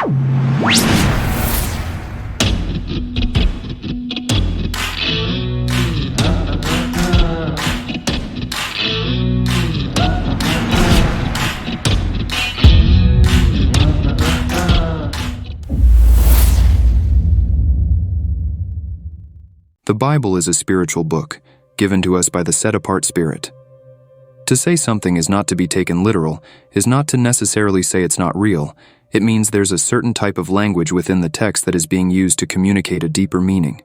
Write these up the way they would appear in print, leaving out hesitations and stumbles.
The Bible is a spiritual book, given to us by the set-apart Spirit. To say something is not to be taken literal is not to necessarily say it's not real. It means there's a certain type of language within the text that is being used to communicate a deeper meaning.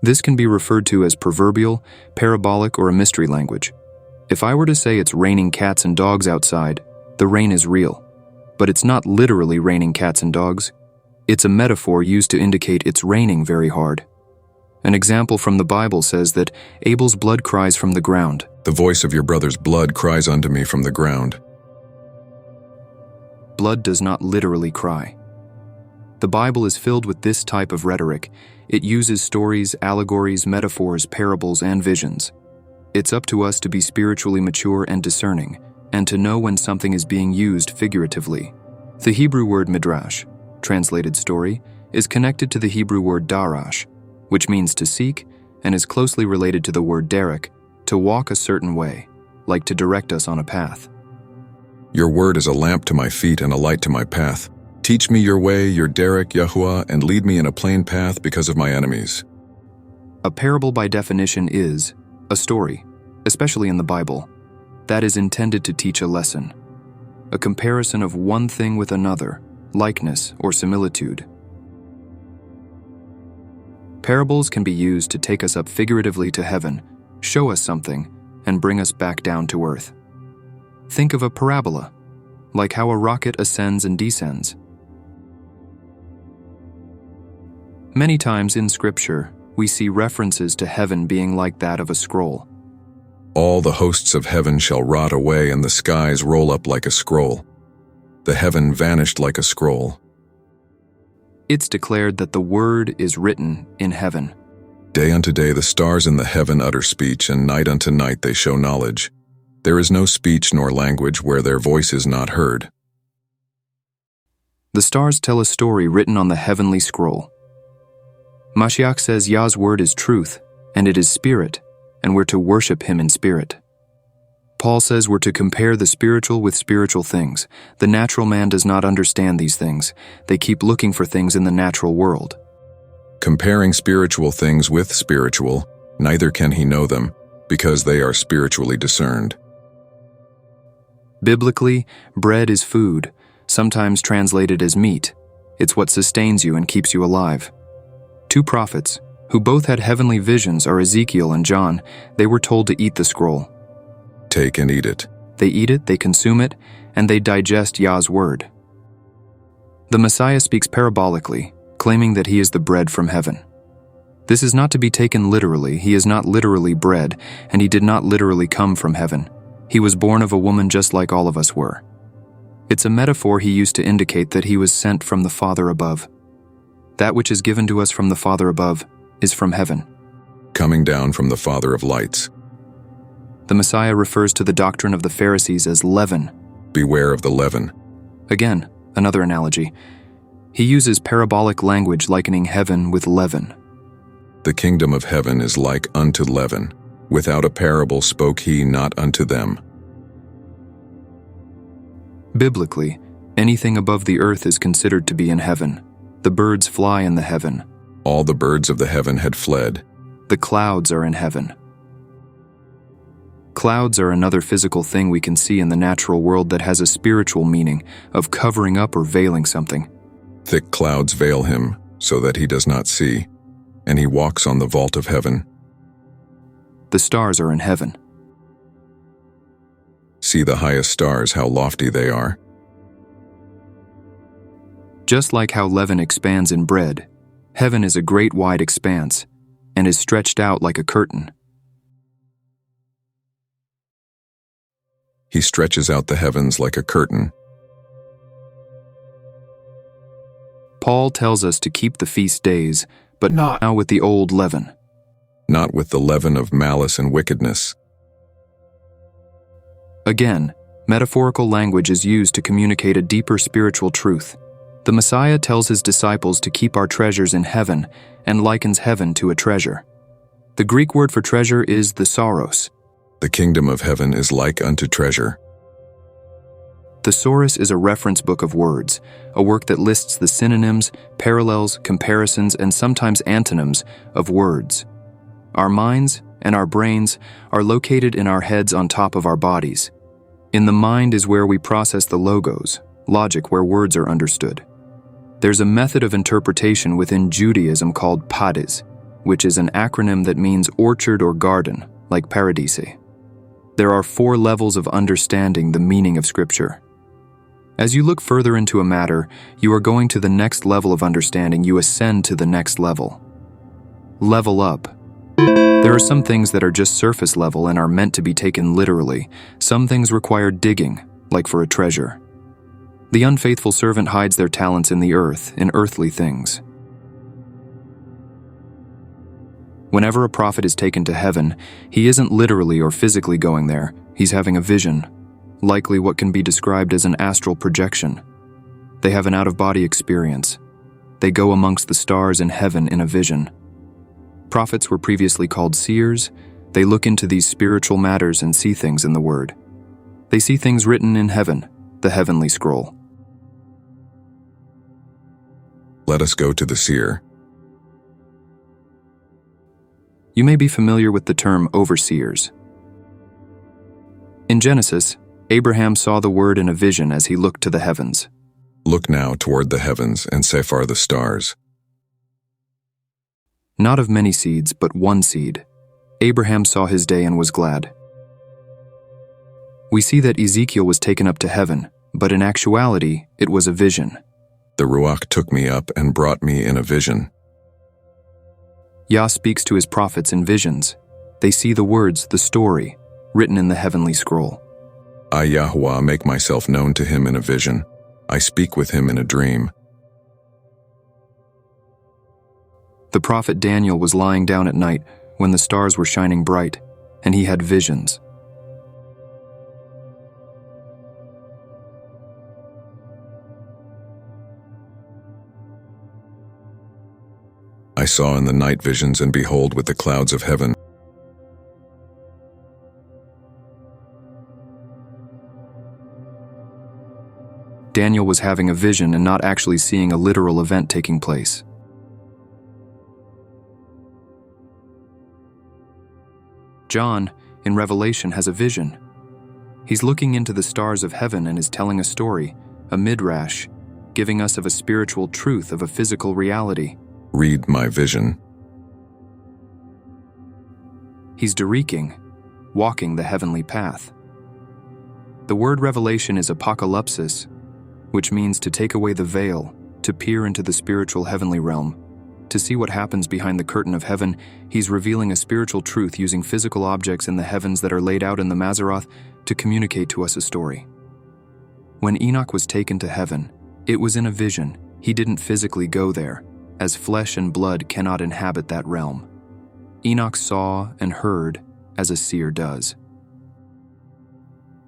This can be referred to as proverbial, parabolic, or a mystery language. If I were to say it's raining cats and dogs outside, the rain is real. But it's not literally raining cats and dogs. It's a metaphor used to indicate it's raining very hard. An example from the Bible says that Abel's blood cries from the ground. The voice of your brother's blood cries unto me from the ground. Blood does not literally cry. The Bible is filled with this type of rhetoric. It uses stories, allegories, metaphors, parables, and visions. It's up to us to be spiritually mature and discerning, and to know when something is being used figuratively. The Hebrew word midrash, translated story, is connected to the Hebrew word darash, which means to seek, and is closely related to the word derek, to walk a certain way, like to direct us on a path. Your word is a lamp to my feet and a light to my path. Teach me your way, your derek, Yahuwah, and lead me in a plain path because of my enemies. A parable by definition is a story, especially in the Bible, that is intended to teach a lesson, a comparison of one thing with another, likeness or similitude. Parables can be used to take us up figuratively to heaven, show us something, and bring us back down to earth. Think of a parabola, like how a rocket ascends and descends. Many times in Scripture, we see references to heaven being like that of a scroll. All the hosts of heaven shall rot away, and the skies roll up like a scroll. The heaven vanished like a scroll. It's declared that the word is written in heaven. Day unto day the stars in the heaven utter speech, and night unto night they show knowledge. There is no speech nor language where their voice is not heard. The stars tell a story written on the heavenly scroll. Mashiach says Yah's word is truth, and it is spirit, and we're to worship him in spirit. Paul says we're to compare the spiritual with spiritual things. The natural man does not understand these things. They keep looking for things in the natural world. Comparing spiritual things with spiritual, neither can he know them, because they are spiritually discerned. Biblically, bread is food, sometimes translated as meat. It's what sustains you and keeps you alive. Two prophets, who both had heavenly visions, are Ezekiel and John. They were told to eat the scroll. Take and eat it. They eat it, they consume it, and they digest Yah's word. The Messiah speaks parabolically, claiming that he is the bread from heaven. This is not to be taken literally. He is not literally bread, and he did not literally come from heaven. He was born of a woman just like all of us were. It's a metaphor he used to indicate that he was sent from the Father above. That which is given to us from the Father above is from heaven, coming down from the Father of lights. The Messiah refers to the doctrine of the Pharisees as leaven. Beware of the leaven. Again, another analogy. He uses parabolic language likening heaven with leaven. The kingdom of heaven is like unto leaven. Without a parable spoke he not unto them. Biblically, anything above the earth is considered to be in heaven. The birds fly in the heaven. All the birds of the heaven had fled. The clouds are in heaven. Clouds are another physical thing we can see in the natural world that has a spiritual meaning of covering up or veiling something. Thick clouds veil him, so that he does not see, and he walks on the vault of heaven. The stars are in heaven. See the highest stars, how lofty they are. Just like how leaven expands in bread, heaven is a great wide expanse and is stretched out like a curtain. He stretches out the heavens like a curtain. Paul tells us to keep the feast days, but not now with the old leaven. Not with the leaven of malice and wickedness. Again, metaphorical language is used to communicate a deeper spiritual truth. The Messiah tells his disciples to keep our treasures in heaven and likens heaven to a treasure. The Greek word for treasure is thesauros. The kingdom of heaven is like unto treasure. Thesaurus is a reference book of words, a work that lists the synonyms, parallels, comparisons, and sometimes antonyms of words. Our minds and our brains are located in our heads on top of our bodies. In the mind is where we process the logos, logic where words are understood. There's a method of interpretation within Judaism called padis, which is an acronym that means orchard or garden, like paradisi. There are 4 levels of understanding the meaning of Scripture. As you look further into a matter, you are going to the next level of understanding. You ascend to the next level. Level up. There are some things that are just surface level and are meant to be taken literally. Some things require digging, like for a treasure. The unfaithful servant hides their talents in the earth, in earthly things. Whenever a prophet is taken to heaven, he isn't literally or physically going there. He's having a vision, likely what can be described as an astral projection. They have an out-of-body experience. They go amongst the stars in heaven in a vision. Prophets were previously called seers. They look into these spiritual matters and see things in the Word. They see things written in heaven, the heavenly scroll. Let us go to the seer. You may be familiar with the term overseers. In Genesis, Abraham saw the Word in a vision as he looked to the heavens. Look now toward the heavens and sephar the stars. Not of many seeds, but one seed. Abraham saw his day and was glad. We see that Ezekiel was taken up to heaven, but in actuality, it was a vision. The Ruach took me up and brought me in a vision. Yah speaks to his prophets in visions. They see the words, the story, written in the heavenly scroll. I, Yahuwah, make myself known to him in a vision. I speak with him in a dream. The prophet Daniel was lying down at night when the stars were shining bright, and he had visions. I saw in the night visions, and behold, with the clouds of heaven, Daniel was having a vision and not actually seeing a literal event taking place. John, in Revelation, has a vision. He's looking into the stars of heaven and is telling a story, a midrash, giving us of a spiritual truth of a physical reality. Read my vision. He's dereking, walking the heavenly path. The word revelation is apocalypsis, which means to take away the veil, to peer into the spiritual heavenly realm. To see what happens behind the curtain of heaven, he's revealing a spiritual truth using physical objects in the heavens that are laid out in the Mazaroth to communicate to us a story. When Enoch was taken to heaven, it was in a vision. He didn't physically go there, as flesh and blood cannot inhabit that realm. Enoch saw and heard as a seer does.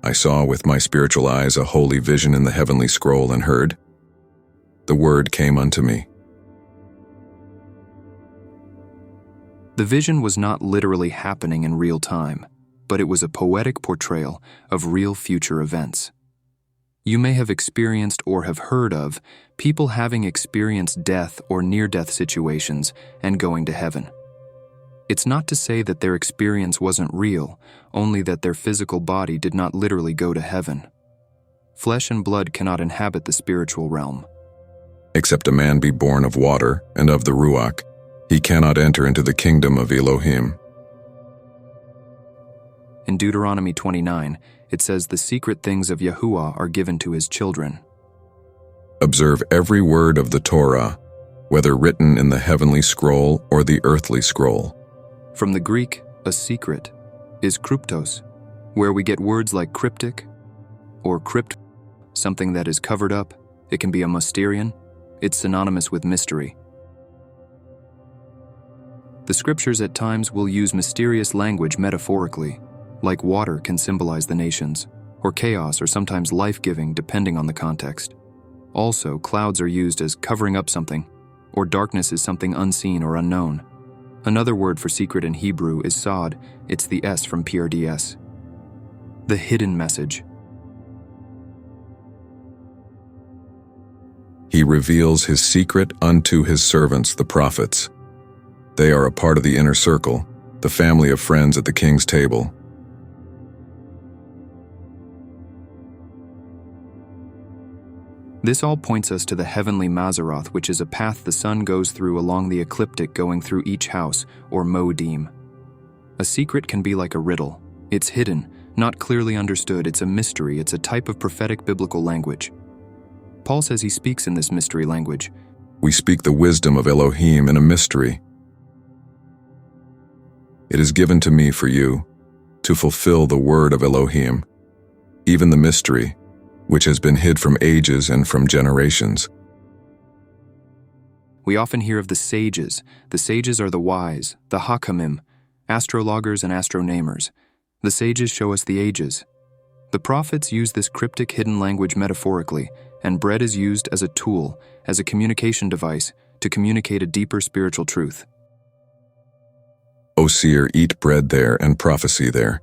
I saw with my spiritual eyes a holy vision in the heavenly scroll and heard. The word came unto me. The vision was not literally happening in real time, but it was a poetic portrayal of real future events. You may have experienced or have heard of people having experienced death or near-death situations and going to heaven. It's not to say that their experience wasn't real, only that their physical body did not literally go to heaven. Flesh and blood cannot inhabit the spiritual realm. Except a man be born of water and of the Ruach, he cannot enter into the kingdom of Elohim. In Deuteronomy 29, it says the secret things of Yahuwah are given to his children. Observe every word of the Torah, whether written in the heavenly scroll or the earthly scroll. From the Greek, a secret is kryptos, where we get words like cryptic or crypt, something that is covered up. It can be a mysterion. It's synonymous with mystery. The scriptures at times will use mysterious language metaphorically, like water can symbolize the nations, or chaos, or sometimes life-giving depending on the context. Also, clouds are used as covering up something, or darkness is something unseen or unknown. Another word for secret in Hebrew is sod. It's the S from PRDS. The hidden message. He reveals his secret unto his servants, the prophets. They are a part of the inner circle, the family of friends at the king's table. This all points us to the heavenly Mazaroth, which is a path the sun goes through along the ecliptic going through each house, or moedim. A secret can be like a riddle. It's hidden, not clearly understood, it's a mystery, it's a type of prophetic biblical language. Paul says he speaks in this mystery language. We speak the wisdom of Elohim in a mystery. It is given to me for you, to fulfill the word of Elohim, even the mystery, which has been hid from ages and from generations. We often hear of the sages. The sages are the wise, the hakamim, astrologers and astronamers. The sages show us the ages. The prophets use this cryptic hidden language metaphorically, and bread is used as a tool, as a communication device, to communicate a deeper spiritual truth. O seer, eat bread there and prophecy there.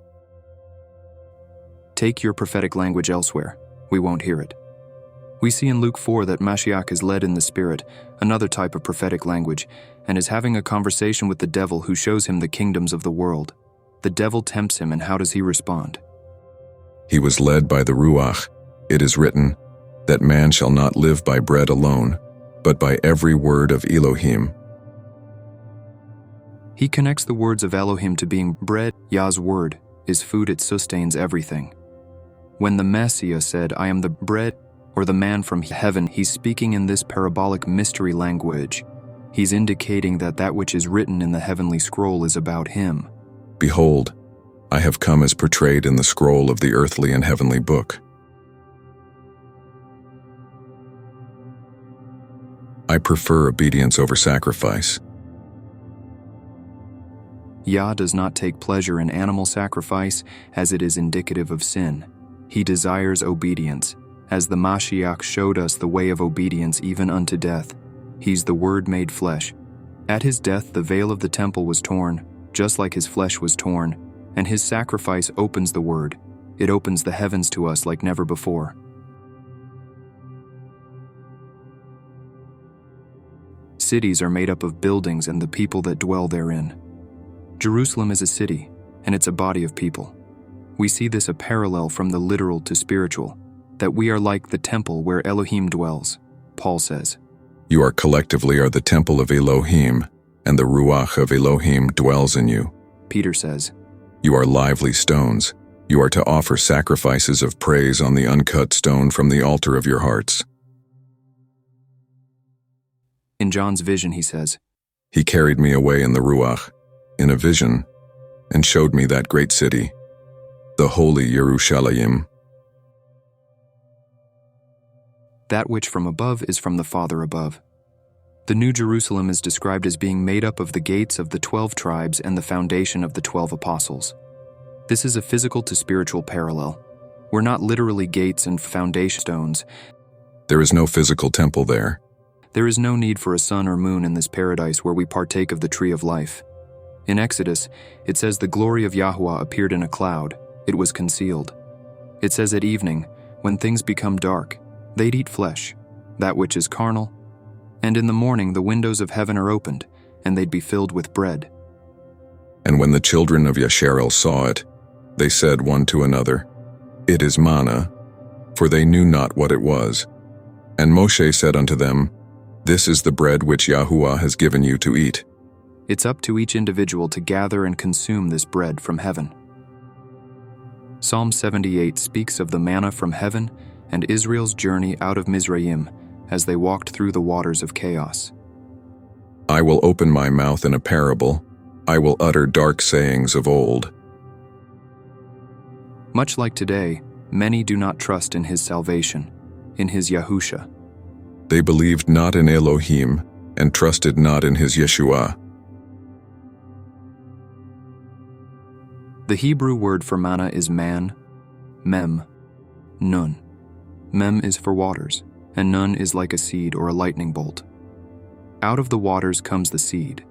Take your prophetic language elsewhere. We won't hear it. We see in Luke 4 that Mashiach is led in the Spirit, another type of prophetic language, and is having a conversation with the devil who shows him the kingdoms of the world. The devil tempts him, and how does he respond? He was led by the Ruach. It is written, that man shall not live by bread alone, but by every word of Elohim. He connects the words of Elohim to being bread. Yah's word is food, it sustains everything. When the Messiah said, I am the bread, or the man from heaven, he's speaking in this parabolic mystery language. He's indicating that that which is written in the heavenly scroll is about him. Behold, I have come as portrayed in the scroll of the earthly and heavenly book. I prefer obedience over sacrifice. Yah does not take pleasure in animal sacrifice, as it is indicative of sin. He desires obedience, as the Mashiach showed us the way of obedience even unto death. He's the Word made flesh. At his death, the veil of the temple was torn, just like his flesh was torn, and his sacrifice opens the Word. It opens the heavens to us like never before. Cities are made up of buildings and the people that dwell therein. Jerusalem is a city, and it's a body of people. We see this a parallel from the literal to spiritual, that we are like the temple where Elohim dwells. Paul says, You are collectively are the temple of Elohim, and the Ruach of Elohim dwells in you. Peter says, You are lively stones. You are to offer sacrifices of praise on the uncut stone from the altar of your hearts. In John's vision, he says, He carried me away in the Ruach, in a vision, and showed me that great city, the holy Yerushalayim. That which from above is from the Father above. The New Jerusalem is described as being made up of the gates of the 12 tribes and the foundation of the 12 apostles. This is a physical to spiritual parallel. We're not literally gates and foundation stones. There is no physical temple there. There is no need for a sun or moon in this paradise where we partake of the tree of life. In Exodus, it says the glory of Yahuwah appeared in a cloud. It was concealed. It says at evening, when things become dark, they'd eat flesh, that which is carnal. And in the morning the windows of heaven are opened, and they'd be filled with bread. And when the children of Yasharel saw it, they said one to another, It is manna, for they knew not what it was. And Moshe said unto them, This is the bread which Yahuwah has given you to eat. It's up to each individual to gather and consume this bread from heaven. Psalm 78 speaks of the manna from heaven and Israel's journey out of Mizraim as they walked through the waters of chaos. I will open my mouth in a parable. I will utter dark sayings of old. Much like today, many do not trust in his salvation, in his Yahusha. They believed not in Elohim and trusted not in his Yeshua. The Hebrew word for manna is man, mem, nun. Mem is for waters, and none is like a seed or a lightning bolt. Out of the waters comes the seed.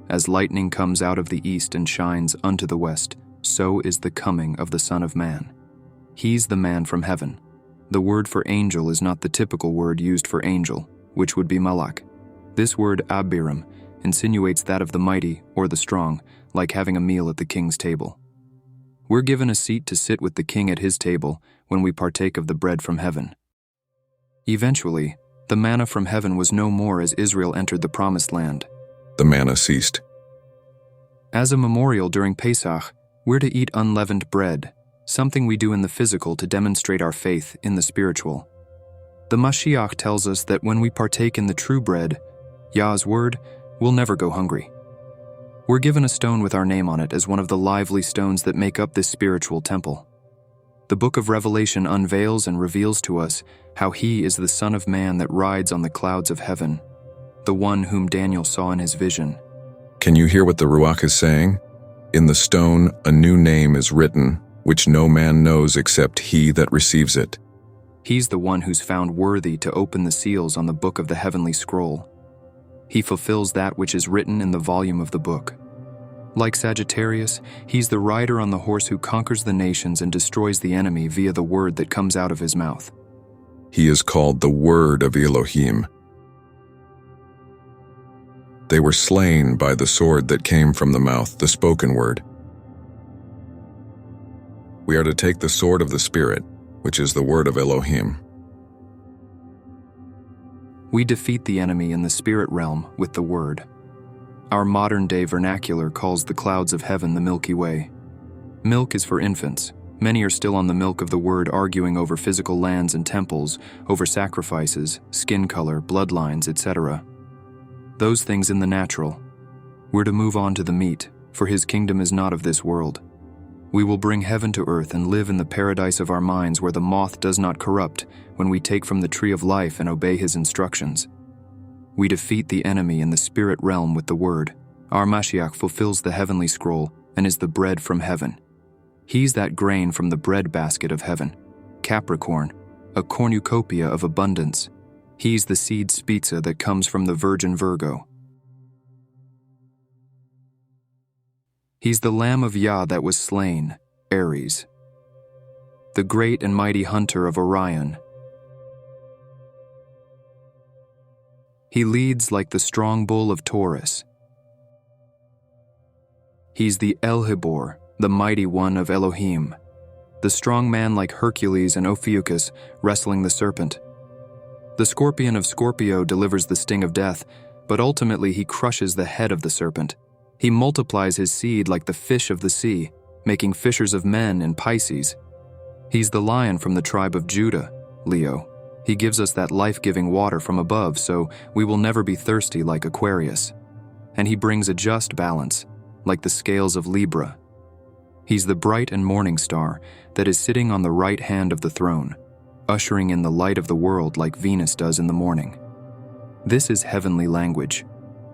As lightning comes out of the east and shines unto the west, so is the coming of the Son of Man. He's the man from heaven. The word for angel is not the typical word used for angel, which would be malak. This word abiram insinuates that of the mighty or the strong, like having a meal at the king's table. We're given a seat to sit with the king at his table when we partake of the bread from heaven. Eventually, the manna from heaven was no more as Israel entered the promised land. The manna ceased. As a memorial during Pesach, we're to eat unleavened bread, something we do in the physical to demonstrate our faith in the spiritual. The Mashiach tells us that when we partake in the true bread, Yah's word, we'll never go hungry. We're given a stone with our name on it as one of the lively stones that make up this spiritual temple. The book of Revelation unveils and reveals to us how he is the Son of Man that rides on the clouds of heaven, the one whom Daniel saw in his vision. Can you hear what the Ruach is saying? In the stone, a new name is written, which no man knows except he that receives it. He's the one who's found worthy to open the seals on the book of the heavenly scroll. He fulfills that which is written in the volume of the book. Like Sagittarius, he's the rider on the horse who conquers the nations and destroys the enemy via the word that comes out of his mouth. He is called the Word of Elohim. They were slain by the sword that came from the mouth, the spoken word. We are to take the sword of the Spirit, which is the word of Elohim. We defeat the enemy in the spirit realm with the word. Our modern-day vernacular calls the clouds of heaven the Milky Way. Milk is for infants. Many are still on the milk of the word, arguing over physical lands and temples, over sacrifices, skin color, bloodlines, etc. Those things in the natural. We're to move on to the meat, for his kingdom is not of this world. We will bring heaven to earth and live in the paradise of our minds where the moth does not corrupt when we take from the tree of life and obey his instructions. We defeat the enemy in the spirit realm with the word. Our Mashiach fulfills the heavenly scroll and is the bread from heaven. He's that grain from the bread basket of heaven. Capricorn, a cornucopia of abundance. He's the seed spitza that comes from the Virgin Virgo. He's the Lamb of Yah that was slain, Aries. The great and mighty hunter of Orion. He leads like the strong bull of Taurus. He's the El-Hibor, the mighty one of Elohim, the strong man like Hercules and Ophiuchus wrestling the serpent. The scorpion of Scorpio delivers the sting of death, but ultimately he crushes the head of the serpent. He multiplies his seed like the fish of the sea, making fishers of men in Pisces. He's the lion from the tribe of Judah, Leo. He gives us that life-giving water from above, so we will never be thirsty like Aquarius. And he brings a just balance, like the scales of Libra. He's the bright and morning star that is sitting on the right hand of the throne, ushering in the light of the world like Venus does in the morning. This is heavenly language.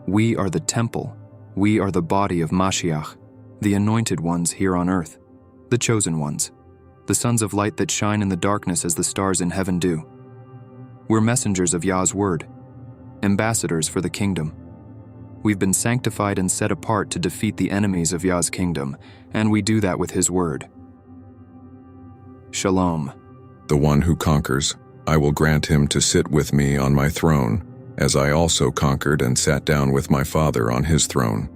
We are the temple. We are the body of Mashiach, the anointed ones here on earth, the chosen ones, the sons of light that shine in the darkness as the stars in heaven do. We're messengers of Yah's word, ambassadors for the kingdom. We've been sanctified and set apart to defeat the enemies of Yah's kingdom, and we do that with his word. Shalom. The one who conquers, I will grant him to sit with me on my throne, as I also conquered and sat down with my Father on his throne.